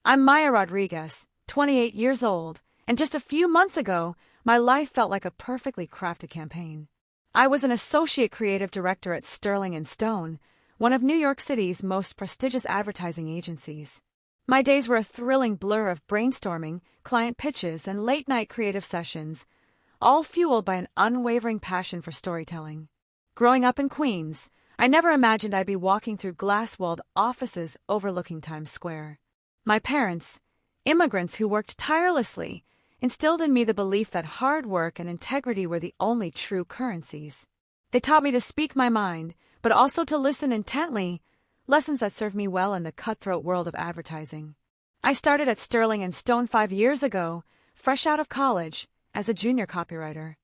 I'm Maya Rodriguez, 28 years old, and just a few months ago, my life felt like a perfectly crafted campaign. I was an associate creative director at Sterling & Stone, one of New York City's most prestigious advertising agencies. My days were a thrilling blur of brainstorming, client pitches, and late-night creative sessions, all fueled by an unwavering passion for storytelling. Growing up in Queens, I never imagined I'd be walking through glass-walled offices overlooking Times Square. My parents, immigrants who worked tirelessly, instilled in me the belief that hard work and integrity were the only true currencies. They taught me to speak my mind, but also to listen intently, lessons that served me well in the cutthroat world of advertising. I started at Sterling & Stone 5 years ago, fresh out of college, as a junior copywriter.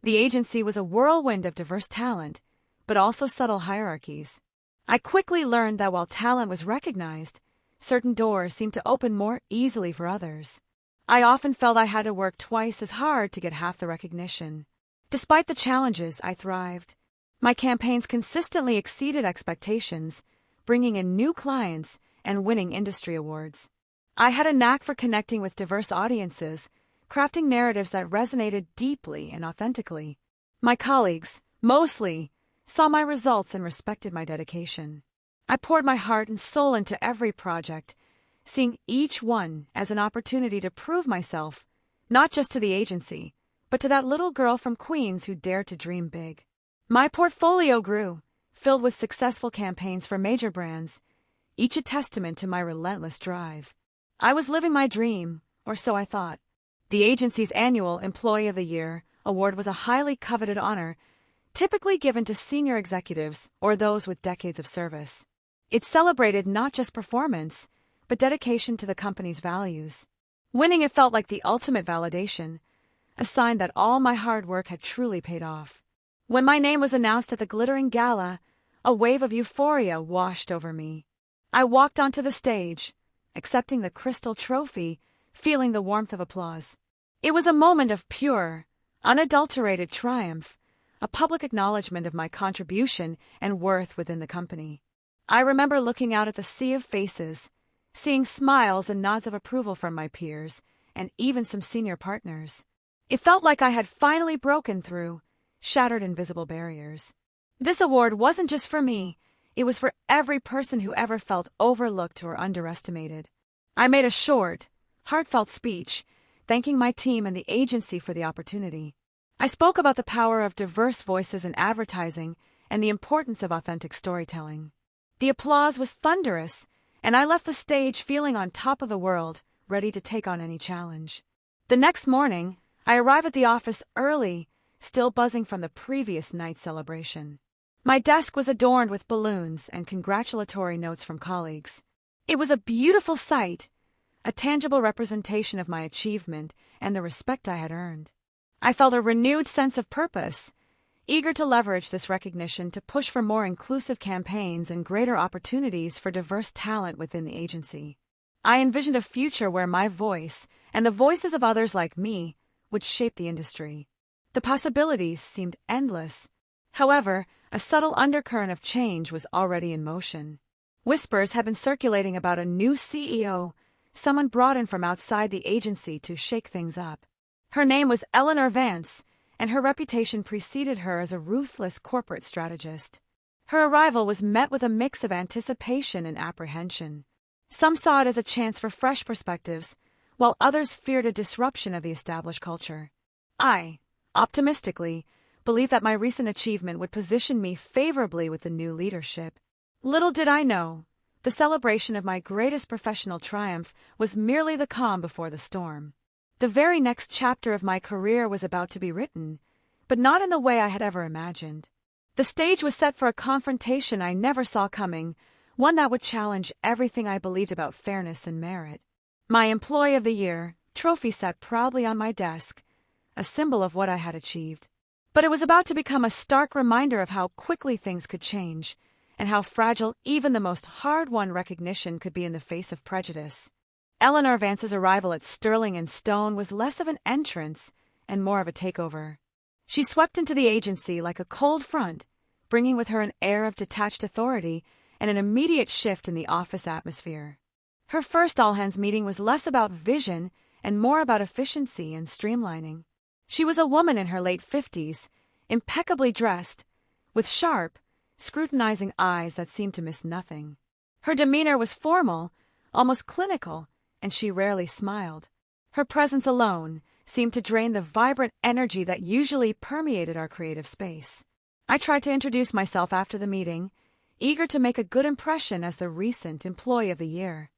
The agency was a whirlwind of diverse talent, but also subtle hierarchies. I quickly learned that while talent was recognized, certain doors seemed to open more easily for others. I often felt I had to work twice as hard to get half the recognition. Despite the challenges, I thrived. My campaigns consistently exceeded expectations, bringing in new clients and winning industry awards. I had a knack for connecting with diverse audiences, crafting narratives that resonated deeply and authentically. My colleagues, mostly, saw my results and respected my dedication. I poured my heart and soul into every project, seeing each one as an opportunity to prove myself, not just to the agency, but to that little girl from Queens who dared to dream big. My portfolio grew, filled with successful campaigns for major brands, each a testament to my relentless drive. I was living my dream, or so I thought. The agency's annual Employee of the Year award was a highly coveted honor, typically given to senior executives or those with decades of service. It celebrated not just performance, but dedication to the company's values. Winning it felt like the ultimate validation, a sign that all my hard work had truly paid off. When my name was announced at the glittering gala, a wave of euphoria washed over me. I walked onto the stage, accepting the crystal trophy, feeling the warmth of applause. It was a moment of pure, unadulterated triumph, a public acknowledgement of my contribution and worth within the company. I remember looking out at the sea of faces, seeing smiles and nods of approval from my peers, and even some senior partners. It felt like I had finally broken through, shattered invisible barriers. This award wasn't just for me, it was for every person who ever felt overlooked or underestimated. I made a short, heartfelt speech, thanking my team and the agency for the opportunity. I spoke about the power of diverse voices in advertising and the importance of authentic storytelling. The applause was thunderous, and I left the stage feeling on top of the world, ready to take on any challenge. The next morning, I arrived at the office early, still buzzing from the previous night's celebration. My desk was adorned with balloons and congratulatory notes from colleagues. It was a beautiful sight, a tangible representation of my achievement and the respect I had earned. I felt a renewed sense of purpose, eager to leverage this recognition to push for more inclusive campaigns and greater opportunities for diverse talent within the agency. I envisioned a future where my voice, and the voices of others like me, would shape the industry. The possibilities seemed endless. However, a subtle undercurrent of change was already in motion. Whispers had been circulating about a new CEO, someone brought in from outside the agency to shake things up. Her name was Eleanor Vance, and her reputation preceded her as a ruthless corporate strategist. Her arrival was met with a mix of anticipation and apprehension. Some saw it as a chance for fresh perspectives, while others feared a disruption of the established culture. I, optimistically, believed that my recent achievement would position me favorably with the new leadership. Little did I know, the celebration of my greatest professional triumph was merely the calm before the storm. The very next chapter of my career was about to be written, but not in the way I had ever imagined. The stage was set for a confrontation I never saw coming, one that would challenge everything I believed about fairness and merit. My Employee of the Year trophy sat proudly on my desk, a symbol of what I had achieved. But it was about to become a stark reminder of how quickly things could change, and how fragile even the most hard-won recognition could be in the face of prejudice. Eleanor Vance's arrival at Sterling & Stone was less of an entrance and more of a takeover. She swept into the agency like a cold front, bringing with her an air of detached authority and an immediate shift in the office atmosphere. Her first all-hands meeting was less about vision and more about efficiency and streamlining. She was a woman in her late 50s, impeccably dressed, with sharp, scrutinizing eyes that seemed to miss nothing. Her demeanor was formal, almost clinical, and she rarely smiled. Her presence alone seemed to drain the vibrant energy that usually permeated our creative space. I tried to introduce myself after the meeting, eager to make a good impression as the recent Employee of the Year.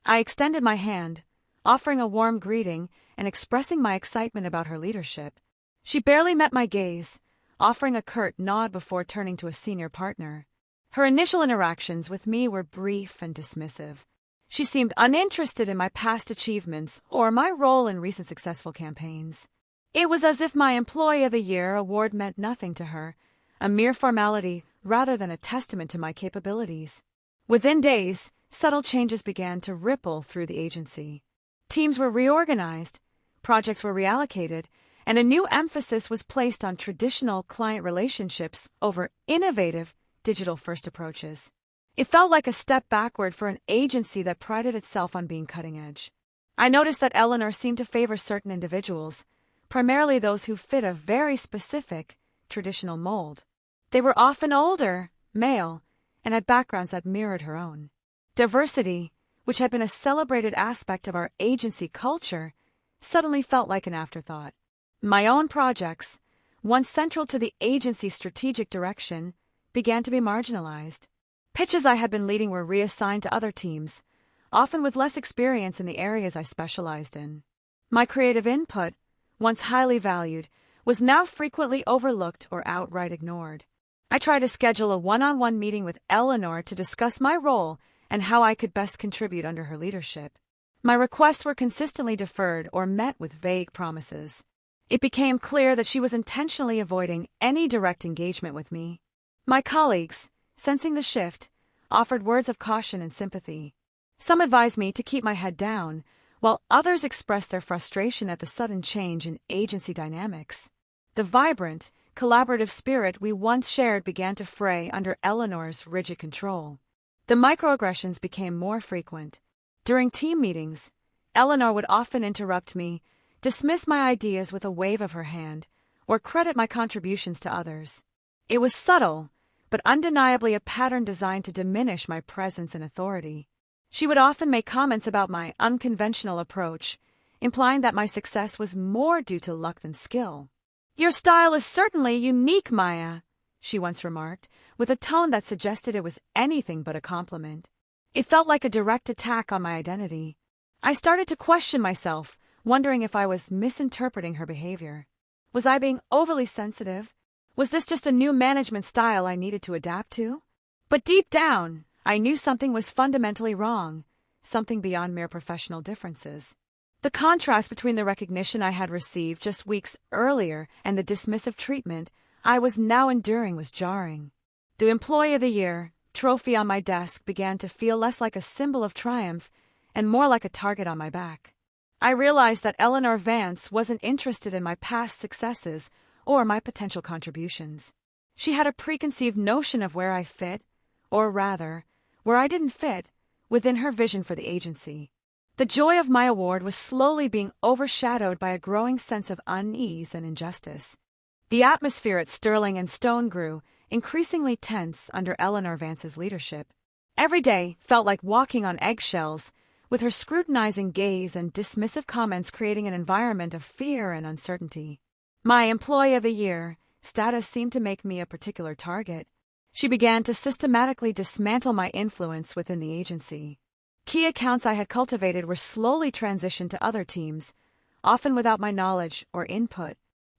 I extended my hand, offering a warm greeting and expressing my excitement about her leadership. She barely met my gaze, offering a curt nod before turning to a senior partner. Her initial interactions with me were brief and dismissive. She seemed uninterested in my past achievements or my role in recent successful campaigns. It was as if my Employee of the Year award meant nothing to her, a mere formality rather than a testament to my capabilities. Within days, subtle changes began to ripple through the agency. Teams were reorganized, projects were reallocated, and a new emphasis was placed on traditional client relationships over innovative, digital-first approaches. It felt like a step backward for an agency that prided itself on being cutting-edge. I noticed that Eleanor seemed to favor certain individuals, primarily those who fit a very specific, traditional mold. They were often older, male, and had backgrounds that mirrored her own. Diversity, which had been a celebrated aspect of our agency culture, suddenly felt like an afterthought. My own projects, once central to the agency's strategic direction, began to be marginalized. Pitches I had been leading were reassigned to other teams, often with less experience in the areas I specialized in. My creative input, once highly valued, was now frequently overlooked or outright ignored. I tried to schedule a one-on-one meeting with Eleanor to discuss my role and how I could best contribute under her leadership. My requests were consistently deferred or met with vague promises. It became clear that she was intentionally avoiding any direct engagement with me. My colleagues, sensing the shift, offered words of caution and sympathy. Some advised me to keep my head down, while others expressed their frustration at the sudden change in agency dynamics. The vibrant, collaborative spirit we once shared began to fray under Eleanor's rigid control. The microaggressions became more frequent. During team meetings, Eleanor would often interrupt me, dismiss my ideas with a wave of her hand, or credit my contributions to others. It was subtle, but undeniably a pattern designed to diminish my presence and authority. She would often make comments about my unconventional approach, implying that my success was more due to luck than skill. "Your style is certainly unique, Maya," she once remarked, with a tone that suggested it was anything but a compliment. It felt like a direct attack on my identity. I started to question myself, wondering if I was misinterpreting her behavior. Was I being overly sensitive? Was this just a new management style I needed to adapt to? But deep down, I knew something was fundamentally wrong, something beyond mere professional differences. The contrast between the recognition I had received just weeks earlier and the dismissive treatment I was now enduring was jarring. The Employee of the Year trophy on my desk began to feel less like a symbol of triumph and more like a target on my back. I realized that Eleanor Vance wasn't interested in my past successes or my potential contributions. She had a preconceived notion of where I fit, or rather, where I didn't fit, within her vision for the agency. The joy of my award was slowly being overshadowed by a growing sense of unease and injustice. The atmosphere at Sterling & Stone grew increasingly tense under Eleanor Vance's leadership. Every day felt like walking on eggshells, with her scrutinizing gaze and dismissive comments creating an environment of fear and uncertainty. My Employee of the Year status seemed to make me a particular target. She began to systematically dismantle my influence within the agency. Key accounts I had cultivated were slowly transitioned to other teams, often without my knowledge or input.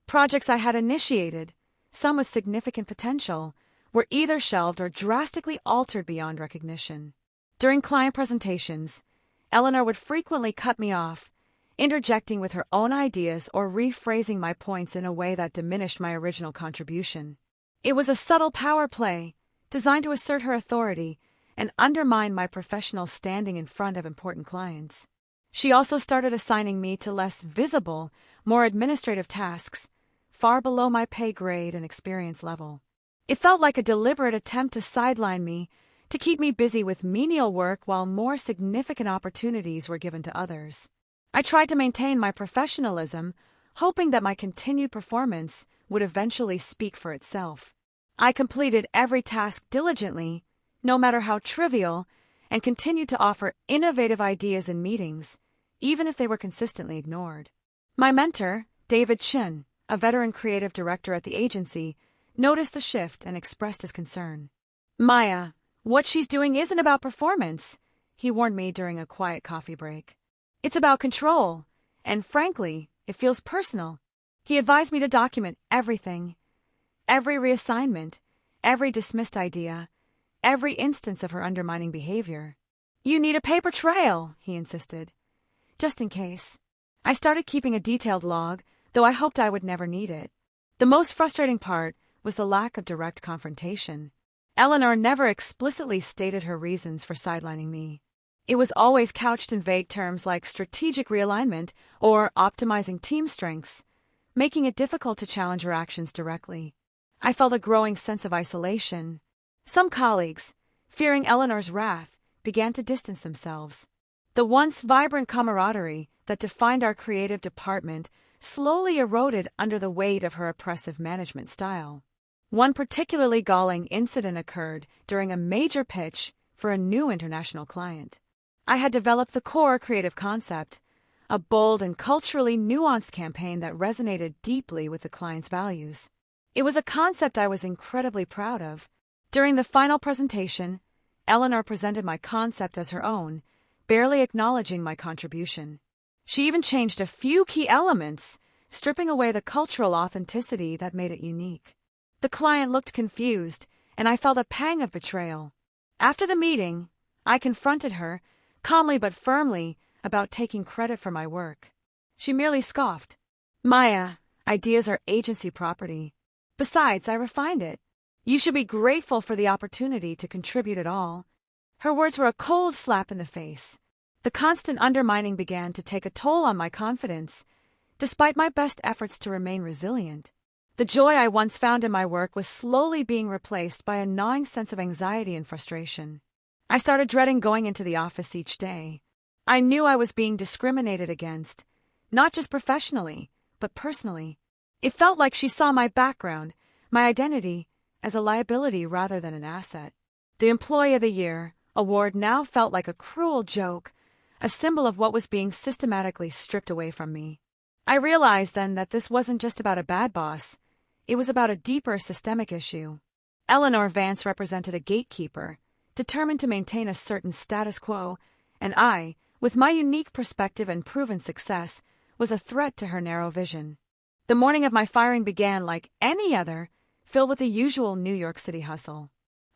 Projects I had initiated, some with significant potential, were either shelved or drastically altered beyond recognition. During client presentations, Eleanor would frequently cut me off, interjecting with her own ideas or rephrasing my points in a way that diminished my original contribution. It was a subtle power play, designed to assert her authority and undermine my professional standing in front of important clients. She also started assigning me to less visible, more administrative tasks, far below my pay grade and experience level. It felt like a deliberate attempt to sideline me, to keep me busy with menial work while more significant opportunities were given to others. I tried to maintain my professionalism, hoping that my continued performance would eventually speak for itself. I completed every task diligently, no matter how trivial, and continued to offer innovative ideas in meetings, even if they were consistently ignored. My mentor, David Chin, a veteran creative director at the agency, noticed the shift and expressed his concern. "Maya, what she's doing isn't about performance," he warned me during a quiet coffee break. "It's about control, and frankly, it feels personal." He advised me to document everything, every reassignment, every dismissed idea, every instance of her undermining behavior. "You need a paper trail," he insisted. Just in case. I started keeping a detailed log, though I hoped I would never need it. The most frustrating part was the lack of direct confrontation. Eleanor never explicitly stated her reasons for sidelining me. It was always couched in vague terms like strategic realignment or optimizing team strengths, making it difficult to challenge her actions directly. I felt a growing sense of isolation. Some colleagues, fearing Eleanor's wrath, began to distance themselves. The once vibrant camaraderie that defined our creative department slowly eroded under the weight of her oppressive management style. One particularly galling incident occurred during a major pitch for a new international client. I had developed the core creative concept, a bold and culturally nuanced campaign that resonated deeply with the client's values. It was a concept I was incredibly proud of. During the final presentation, Eleanor presented my concept as her own, barely acknowledging my contribution. She even changed a few key elements, stripping away the cultural authenticity that made it unique. The client looked confused, and I felt a pang of betrayal. After the meeting, I confronted her, calmly but firmly, about taking credit for my work. She merely scoffed. "Maya, ideas are agency property. Besides, I refined it. You should be grateful for the opportunity to contribute at all." Her words were a cold slap in the face. The constant undermining began to take a toll on my confidence, despite my best efforts to remain resilient. The joy I once found in my work was slowly being replaced by a gnawing sense of anxiety and frustration. I started dreading going into the office each day. I knew I was being discriminated against, not just professionally, but personally. It felt like she saw my background, my identity, as a liability rather than an asset. The Employee of the Year award now felt like a cruel joke, a symbol of what was being systematically stripped away from me. I realized then that this wasn't just about a bad boss. It was about a deeper systemic issue. Eleanor Vance represented a gatekeeper, determined to maintain a certain status quo, and I, with my unique perspective and proven success, was a threat to her narrow vision. The morning of my firing began like any other, filled with the usual New York City hustle.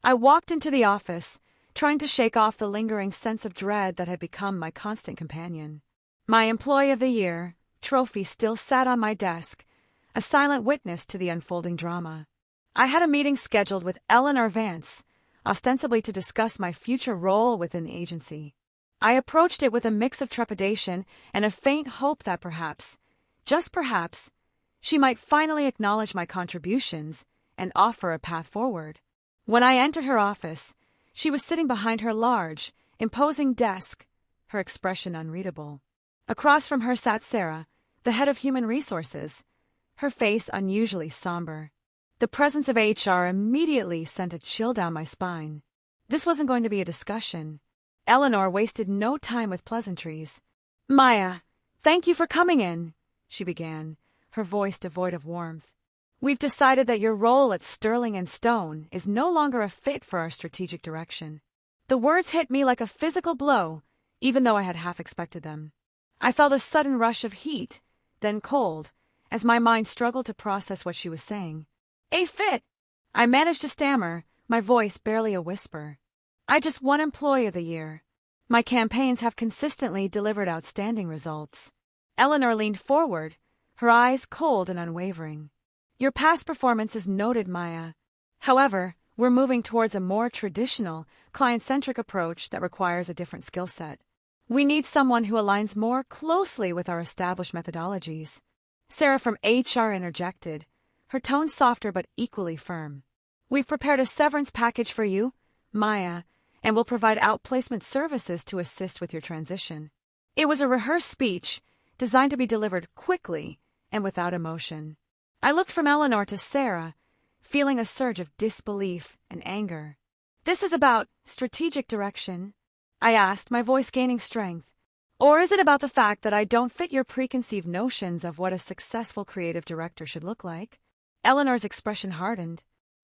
I walked into the office, trying to shake off the lingering sense of dread that had become my constant companion. My Employee of the Year trophy still sat on my desk, a silent witness to the unfolding drama. I had a meeting scheduled with Eleanor Vance, ostensibly to discuss my future role within the agency. I approached it with a mix of trepidation and a faint hope that perhaps, just perhaps, she might finally acknowledge my contributions and offer a path forward. When I entered her office, she was sitting behind her large, imposing desk, her expression unreadable. Across from her sat Sarah, the head of Human Resources, her face unusually somber. The presence of HR immediately sent a chill down my spine. This wasn't going to be a discussion. Eleanor wasted no time with pleasantries. "Maya, thank you for coming in," she began, her voice devoid of warmth. "We've decided that your role at Sterling and Stone is no longer a fit for our strategic direction." The words hit me like a physical blow, even though I had half expected them. I felt a sudden rush of heat, then cold, as my mind struggled to process what she was saying. "A fit!" I managed to stammer, my voice barely a whisper. "I just won Employee of the Year. My campaigns have consistently delivered outstanding results." Eleanor leaned forward, her eyes cold and unwavering. "Your past performance is noted, Maya. However, we're moving towards a more traditional, client-centric approach that requires a different skill set. We need someone who aligns more closely with our established methodologies." Sarah from HR interjected, her tone softer but equally firm. "We've prepared a severance package for you, Maya, and will provide outplacement services to assist with your transition. It was a rehearsed speech designed to be delivered quickly and without emotion. I looked from Eleanor to Sarah, feeling a surge of disbelief and anger. "This is about strategic direction?" I asked, my voice gaining strength. "Or is it about the fact that I don't fit your preconceived notions of what a successful creative director should look like?" Eleanor's expression hardened.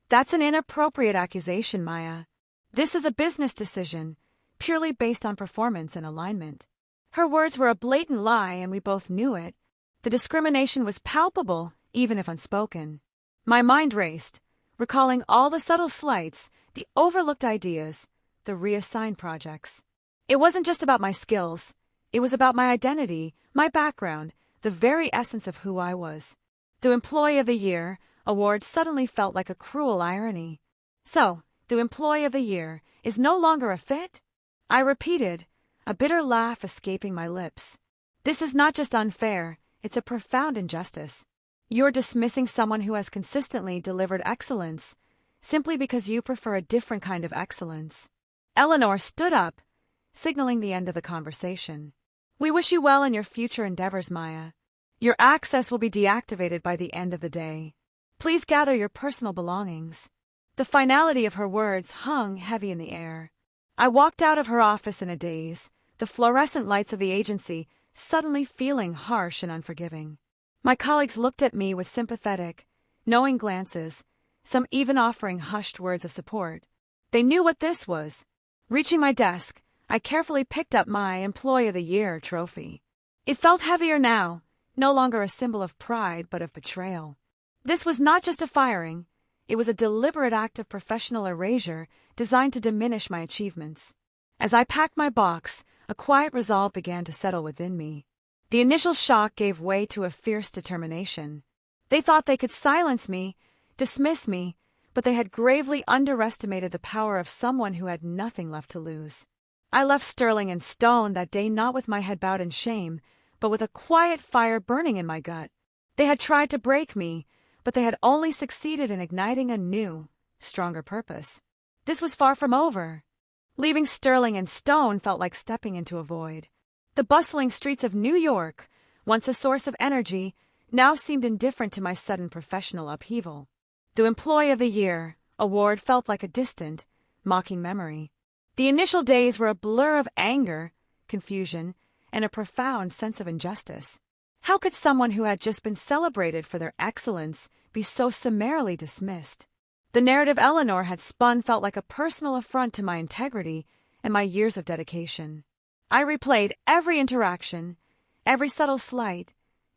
"That's an inappropriate accusation, Maya. This is a business decision, purely based on performance and alignment." Her words were a blatant lie, and we both knew it. The discrimination was palpable, even if unspoken. My mind raced, recalling all the subtle slights, the overlooked ideas, the reassigned projects. It wasn't just about my skills. It was about my identity, my background, the very essence of who I was. The Employee of the Year award suddenly felt like a cruel irony. "So, the Employee of the Year is no longer a fit?" I repeated, a bitter laugh escaping my lips. "This is not just unfair, it's a profound injustice. You're dismissing someone who has consistently delivered excellence, simply because you prefer a different kind of excellence." Eleanor stood up, signaling the end of the conversation. "We wish you well in your future endeavors, Maya. Your access will be deactivated by the end of the day. Please gather your personal belongings." The finality of her words hung heavy in the air. I walked out of her office in a daze, the fluorescent lights of the agency suddenly feeling harsh and unforgiving. My colleagues looked at me with sympathetic, knowing glances, some even offering hushed words of support. They knew what this was. Reaching my desk, I carefully picked up my Employee of the Year trophy. It felt heavier now, no longer a symbol of pride but of betrayal. This was not just a firing, it was a deliberate act of professional erasure designed to diminish my achievements. As I packed my box, a quiet resolve began to settle within me. The initial shock gave way to a fierce determination. They thought they could silence me, dismiss me, but they had gravely underestimated the power of someone who had nothing left to lose. I left Sterling and Stone that day not with my head bowed in shame, but with a quiet fire burning in my gut. They had tried to break me, but they had only succeeded in igniting a new, stronger purpose. This was far from over. Leaving Sterling and Stone felt like stepping into a void. The bustling streets of New York, once a source of energy, now seemed indifferent to my sudden professional upheaval. The Employee of the Year award felt like a distant, mocking memory. The initial days were a blur of anger, confusion, and a profound sense of injustice. How could someone who had just been celebrated for their excellence be so summarily dismissed? The narrative Eleanor had spun felt like a personal affront to my integrity and my years of dedication. I replayed every interaction, every subtle slight,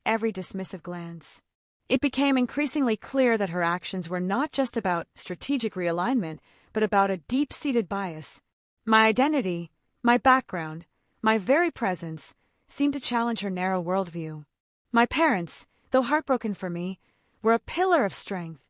every dismissive glance. It became increasingly clear that her actions were not just about strategic realignment, but about a deep-seated bias. My identity, my background, my very presence seemed to challenge her narrow worldview. My parents, though heartbroken for me, were a pillar of strength.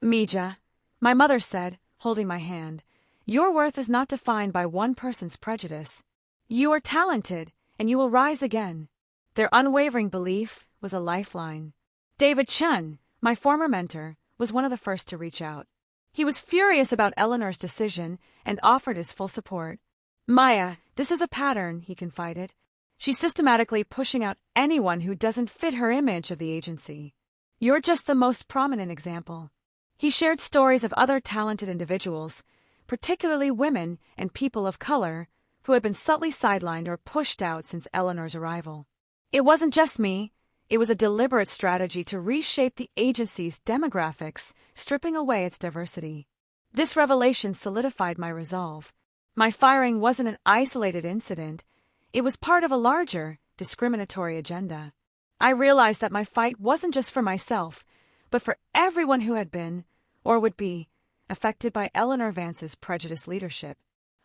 "Mija," my mother said, holding my hand, "your worth is not defined by one person's prejudice. You are talented, and you will rise again." Their unwavering belief was a lifeline. David Chun, my former mentor, was one of the first to reach out. He was furious about Eleanor's decision and offered his full support. "Maya, this is a pattern," he confided. "She's systematically pushing out anyone who doesn't fit her image of the agency. You're just the most prominent example." He shared stories of other talented individuals, particularly women and people of color, who had been subtly sidelined or pushed out since Eleanor's arrival. It wasn't just me. It was a deliberate strategy to reshape the agency's demographics, stripping away its diversity. This revelation solidified my resolve. My firing wasn't an isolated incident. It was part of a larger, discriminatory agenda. I realized that my fight wasn't just for myself, but for everyone who had been, or would be, affected by Eleanor Vance's prejudiced leadership.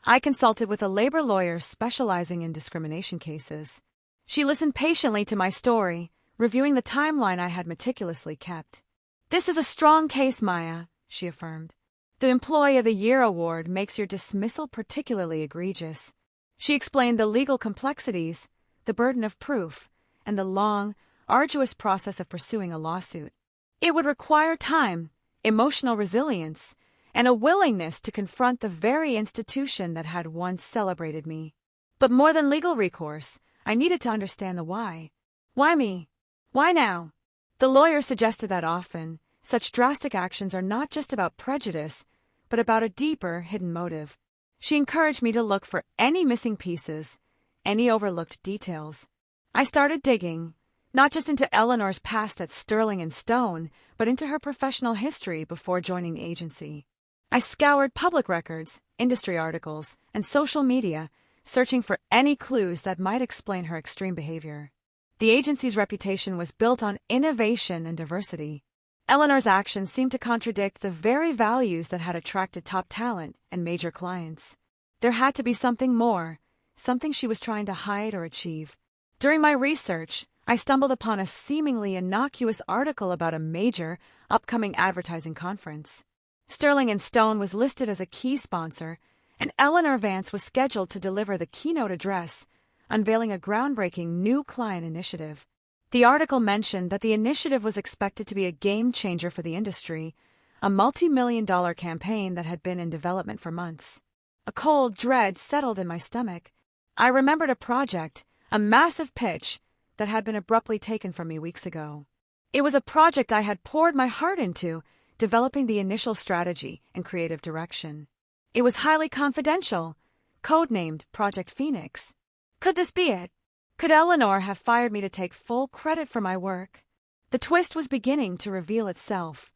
I consulted with a labor lawyer specializing in discrimination cases. She listened patiently to my story, reviewing the timeline I had meticulously kept. "This is a strong case, Maya," she affirmed. "The Employee of the Year award makes your dismissal particularly egregious." She explained the legal complexities, the burden of proof, and the long, arduous process of pursuing a lawsuit. It would require time, emotional resilience, and a willingness to confront the very institution that had once celebrated me. But more than legal recourse, I needed to understand the why. Why me? Why now? The lawyer suggested that often, such drastic actions are not just about prejudice, but about a deeper, hidden motive. She encouraged me to look for any missing pieces, any overlooked details. I started digging, not just into Eleanor's past at Sterling & Stone, but into her professional history before joining the agency. I scoured public records, industry articles, and social media, searching for any clues that might explain her extreme behavior. The agency's reputation was built on innovation and diversity. Eleanor's actions seemed to contradict the very values that had attracted top talent and major clients. There had to be something more, something she was trying to hide or achieve. During my research, I stumbled upon a seemingly innocuous article about a major, upcoming advertising conference. Sterling & Stone was listed as a key sponsor, and Eleanor Vance was scheduled to deliver the keynote address, unveiling a groundbreaking new client initiative. The article mentioned that the initiative was expected to be a game-changer for the industry, a multi-million-dollar campaign that had been in development for months. A cold dread settled in my stomach. I remembered a project, a massive pitch, that had been abruptly taken from me weeks ago. It was a project I had poured my heart into, developing the initial strategy and creative direction. It was highly confidential, codenamed Project Phoenix. Could this be it? Could Eleanor have fired me to take full credit for my work? The twist was beginning to reveal itself.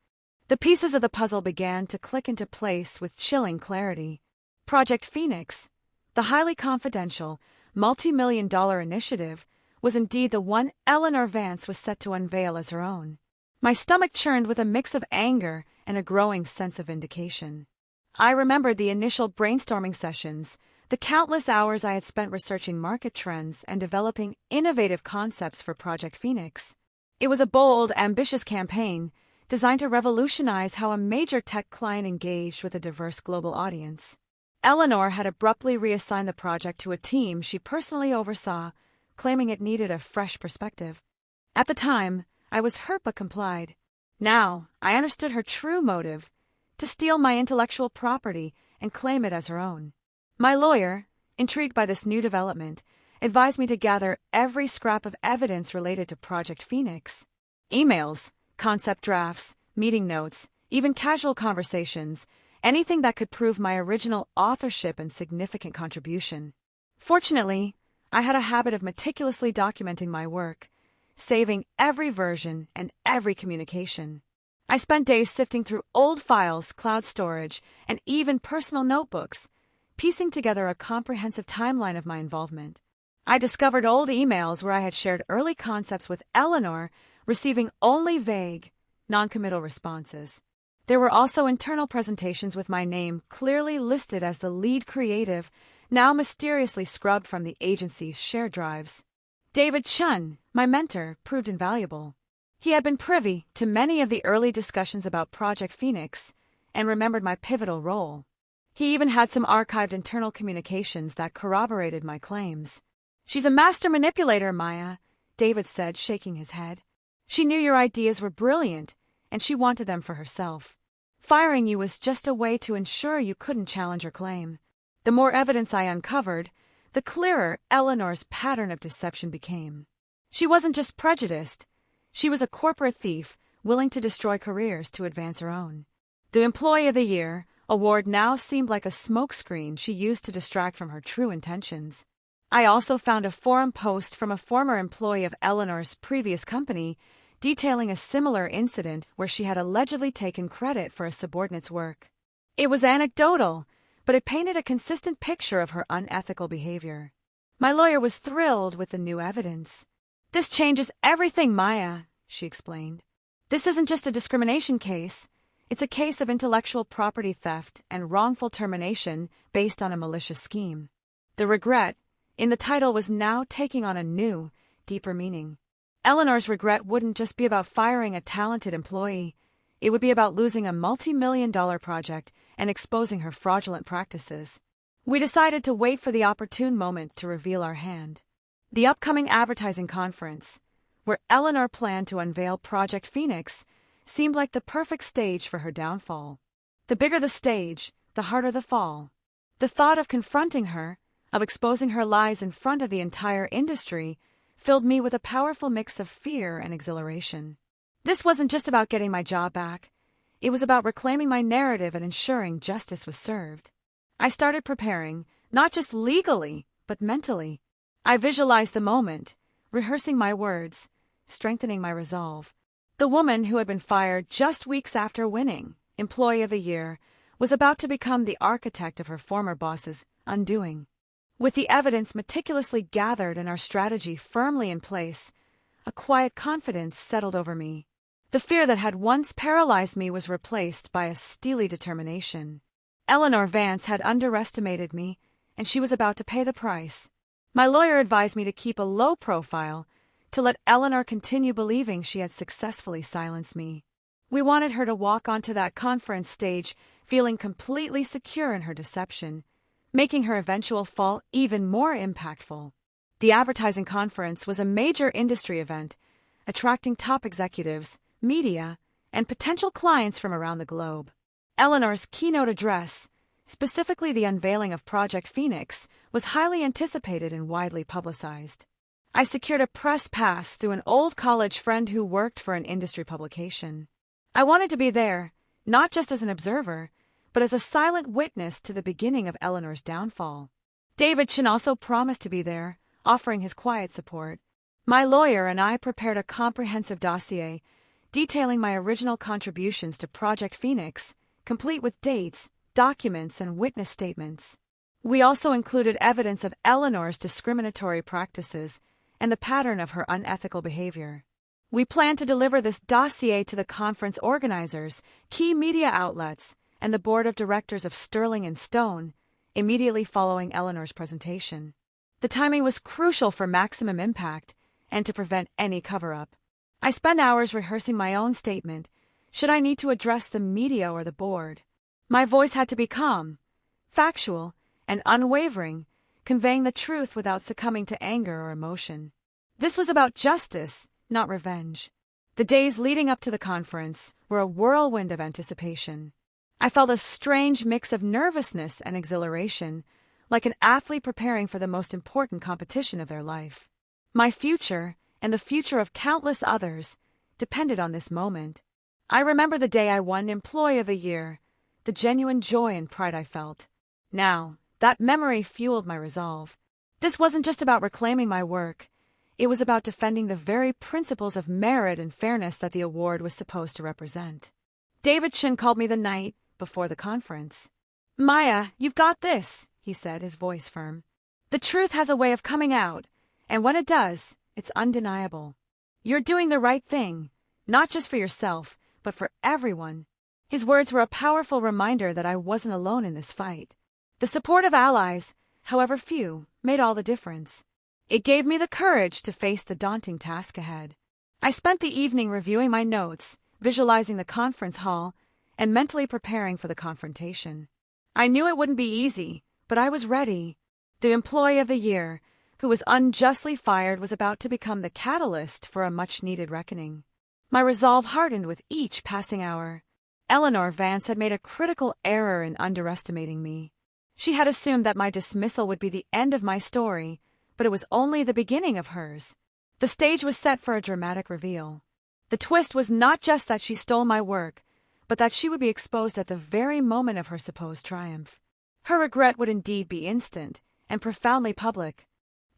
The pieces of the puzzle began to click into place with chilling clarity. Project Phoenix, the highly confidential, multi-million-dollar initiative, was indeed the one Eleanor Vance was set to unveil as her own. My stomach churned with a mix of anger and a growing sense of vindication. I remembered the initial brainstorming sessions, the countless hours I had spent researching market trends and developing innovative concepts for Project Phoenix. It was a bold, ambitious campaign designed to revolutionize how a major tech client engaged with a diverse global audience. Eleanor had abruptly reassigned the project to a team she personally oversaw, claiming it needed a fresh perspective. At the time, I was hurt but complied. Now, I understood her true motive: to steal my intellectual property and claim it as her own. My lawyer, intrigued by this new development, advised me to gather every scrap of evidence related to Project Phoenix. Emails, concept drafts, meeting notes, even casual conversations, anything that could prove my original authorship and significant contribution. Fortunately, I had a habit of meticulously documenting my work, saving every version and every communication. I spent days sifting through old files, cloud storage, and even personal notebooks, piecing together a comprehensive timeline of my involvement. I discovered old emails where I had shared early concepts with Eleanor, receiving only vague, non-committal responses. There were also internal presentations with my name clearly listed as the lead creative, now mysteriously scrubbed from the agency's shared drives. David Chun, my mentor, proved invaluable. He had been privy to many of the early discussions about Project Phoenix and remembered my pivotal role. He even had some archived internal communications that corroborated my claims. "She's a master manipulator, Maya," David said, shaking his head. "She knew your ideas were brilliant, and she wanted them for herself. Firing you was just a way to ensure you couldn't challenge her claim." The more evidence I uncovered, the clearer Eleanor's pattern of deception became. She wasn't just prejudiced. She was a corporate thief, willing to destroy careers to advance her own. The Employee of the Year award now seemed like a smokescreen she used to distract from her true intentions. I also found a forum post from a former employee of Eleanor's previous company detailing a similar incident where she had allegedly taken credit for a subordinate's work. It was anecdotal, but it painted a consistent picture of her unethical behavior. My lawyer was thrilled with the new evidence. "This changes everything, Maya," she explained. "This isn't just a discrimination case. It's a case of intellectual property theft and wrongful termination based on a malicious scheme." The regret in the title was now taking on a new, deeper meaning. Eleanor's regret wouldn't just be about firing a talented employee. It would be about losing a multi-million-dollar project and exposing her fraudulent practices. We decided to wait for the opportune moment to reveal our hand. The upcoming advertising conference, where Eleanor planned to unveil Project Phoenix, seemed like the perfect stage for her downfall. The bigger the stage, the harder the fall. The thought of confronting her, of exposing her lies in front of the entire industry, filled me with a powerful mix of fear and exhilaration. This wasn't just about getting my job back. It was about reclaiming my narrative and ensuring justice was served. I started preparing, not just legally, but mentally. I visualized the moment, rehearsing my words, strengthening my resolve. The woman who had been fired just weeks after winning Employee of the Year was about to become the architect of her former boss's undoing. With the evidence meticulously gathered and our strategy firmly in place, a quiet confidence settled over me. The fear that had once paralyzed me was replaced by a steely determination. Eleanor Vance had underestimated me, and she was about to pay the price. My lawyer advised me to keep a low profile, to let Eleanor continue believing she had successfully silenced me. We wanted her to walk onto that conference stage feeling completely secure in her deception, making her eventual fall even more impactful. The advertising conference was a major industry event, attracting top executives, media, and potential clients from around the globe. Eleanor's keynote address, specifically the unveiling of Project Phoenix, was highly anticipated and widely publicized. I secured a press pass through an old college friend who worked for an industry publication. I wanted to be there, not just as an observer, but as a silent witness to the beginning of Eleanor's downfall. David Chin also promised to be there, offering his quiet support. My lawyer and I prepared a comprehensive dossier detailing my original contributions to Project Phoenix, complete with dates, documents, and witness statements. We also included evidence of Eleanor's discriminatory practices and the pattern of her unethical behavior. We plan to deliver this dossier to the conference organizers, key media outlets, and the board of directors of Sterling & Stone, immediately following Eleanor's presentation. The timing was crucial for maximum impact and to prevent any cover-up. I spent hours rehearsing my own statement, should I need to address the media or the board. My voice had to be calm, factual, and unwavering, conveying the truth without succumbing to anger or emotion. This was about justice, not revenge. The days leading up to the conference were a whirlwind of anticipation. I felt a strange mix of nervousness and exhilaration, like an athlete preparing for the most important competition of their life. My future, and the future of countless others, depended on this moment. I remember the day I won Employee of the Year, the genuine joy and pride I felt. Now, that memory fueled my resolve. This wasn't just about reclaiming my work. It was about defending the very principles of merit and fairness that the award was supposed to represent. David Chin called me the night before the conference. "Maya, you've got this," he said, his voice firm. "The truth has a way of coming out, and when it does, it's undeniable. You're doing the right thing, not just for yourself, but for everyone." His words were a powerful reminder that I wasn't alone in this fight. The support of allies, however few, made all the difference. It gave me the courage to face the daunting task ahead. I spent the evening reviewing my notes, visualizing the conference hall, and mentally preparing for the confrontation. I knew it wouldn't be easy, but I was ready. The Employee of the Year, who was unjustly fired, was about to become the catalyst for a much-needed reckoning. My resolve hardened with each passing hour. Eleanor Vance had made a critical error in underestimating me. She had assumed that my dismissal would be the end of my story, but it was only the beginning of hers. The stage was set for a dramatic reveal. The twist was not just that she stole my work, but that she would be exposed at the very moment of her supposed triumph. Her regret would indeed be instant and profoundly public.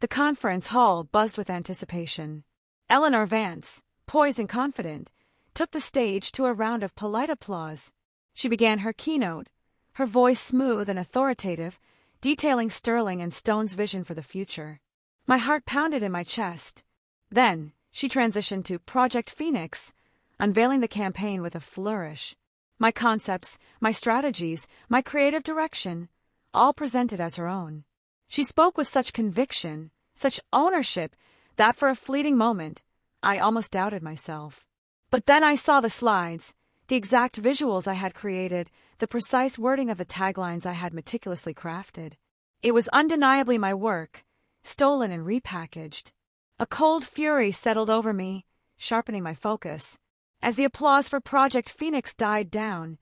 The conference hall buzzed with anticipation. Eleanor Vance, poised and confident, took the stage to a round of polite applause. She began her keynote, her voice smooth and authoritative, detailing Sterling & Stone's vision for the future. My heart pounded in my chest. Then she transitioned to Project Phoenix, unveiling the campaign with a flourish. My concepts, my strategies, my creative direction, all presented as her own. She spoke with such conviction, such ownership, that for a fleeting moment, I almost doubted myself. But then I saw the slides, the exact visuals I had created, the precise wording of the taglines I had meticulously crafted. It was undeniably my work, stolen and repackaged. A cold fury settled over me, sharpening my focus. As the applause for Project Phoenix died down,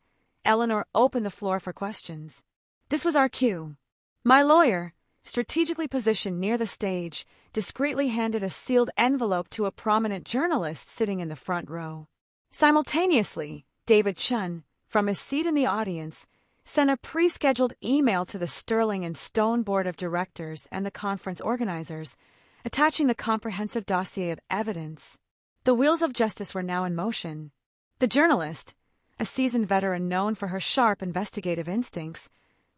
Eleanor opened the floor for questions. This was our cue. My lawyer, strategically positioned near the stage, discreetly handed a sealed envelope to a prominent journalist sitting in the front row. Simultaneously, David Chun, from his seat in the audience, sent a pre-scheduled email to the Sterling and Stone Board of Directors and the conference organizers, attaching the comprehensive dossier of evidence. The wheels of justice were now in motion. The journalist, a seasoned veteran known for her sharp investigative instincts,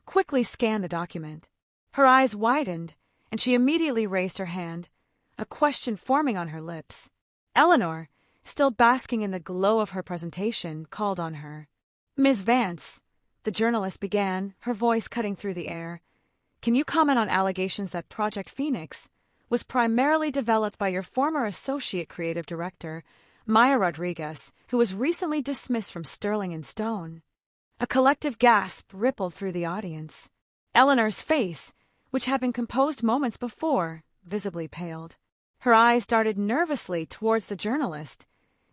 quickly scanned the document. Her eyes widened, and she immediately raised her hand, a question forming on her lips. Eleanor, still basking in the glow of her presentation, called on her. "Ms. Vance," the journalist began, her voice cutting through the air, "can you comment on allegations that Project Phoenix was primarily developed by your former associate creative director, Maya Rodriguez, who was recently dismissed from Sterling and Stone?" A collective gasp rippled through the audience. Eleanor's face, which had been composed moments before, visibly paled. Her eyes darted nervously towards the journalist,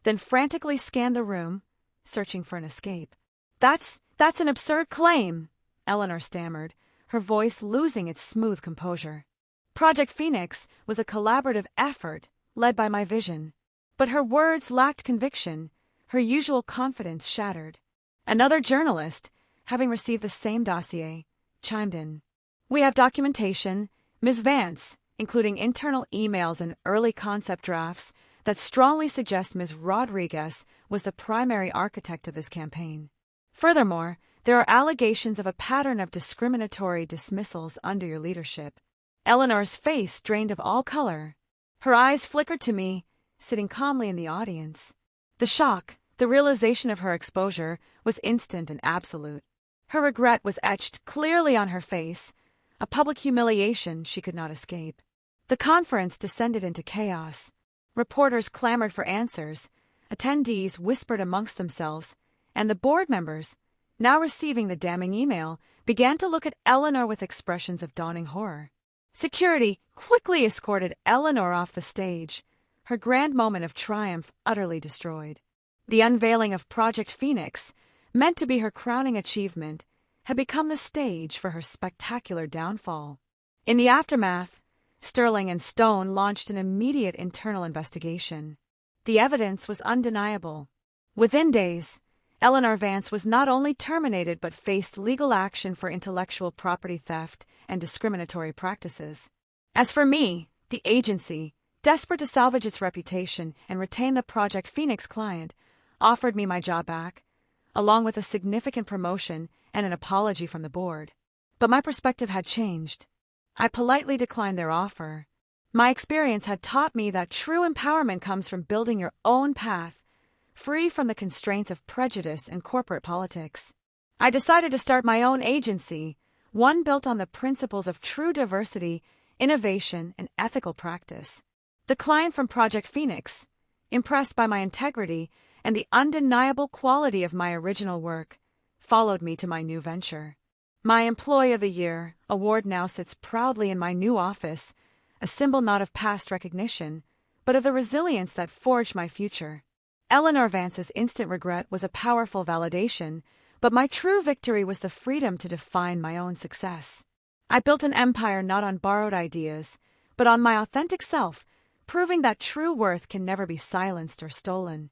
then frantically scanned the room, searching for an escape. That's an absurd claim," Eleanor stammered, her voice losing its smooth composure. Project Phoenix was a collaborative effort led by my vision, but her words lacked conviction, her usual confidence shattered. Another journalist, having received the same dossier, chimed in. "We have documentation, Ms. Vance, including internal emails and early concept drafts, that strongly suggest Ms. Rodriguez was the primary architect of this campaign. Furthermore, there are allegations of a pattern of discriminatory dismissals under your leadership." Eleanor's face drained of all color. Her eyes flickered to me, sitting calmly in the audience. The shock, the realization of her exposure, was instant and absolute. Her regret was etched clearly on her face, a public humiliation she could not escape. The conference descended into chaos. Reporters clamored for answers, attendees whispered amongst themselves, and the board members, now receiving the damning email, began to look at Eleanor with expressions of dawning horror. Security quickly escorted Eleanor off the stage, her grand moment of triumph utterly destroyed. The unveiling of Project Phoenix, meant to be her crowning achievement, had become the stage for her spectacular downfall. In the aftermath, Sterling and Stone launched an immediate internal investigation. The evidence was undeniable. Within days, Eleanor Vance was not only terminated but faced legal action for intellectual property theft and discriminatory practices. As for me, the agency, desperate to salvage its reputation and retain the Project Phoenix client, offered me my job back, along with a significant promotion and an apology from the board. But my perspective had changed. I politely declined their offer. My experience had taught me that true empowerment comes from building your own path, free from the constraints of prejudice and corporate politics. I decided to start my own agency, one built on the principles of true diversity, innovation, and ethical practice. The client from Project Phoenix, impressed by my integrity and the undeniable quality of my original work, followed me to my new venture. My Employee of the Year award now sits proudly in my new office, a symbol not of past recognition, but of the resilience that forged my future. Eleanor Vance's instant regret was a powerful validation, but my true victory was the freedom to define my own success. I built an empire not on borrowed ideas, but on my authentic self, proving that true worth can never be silenced or stolen.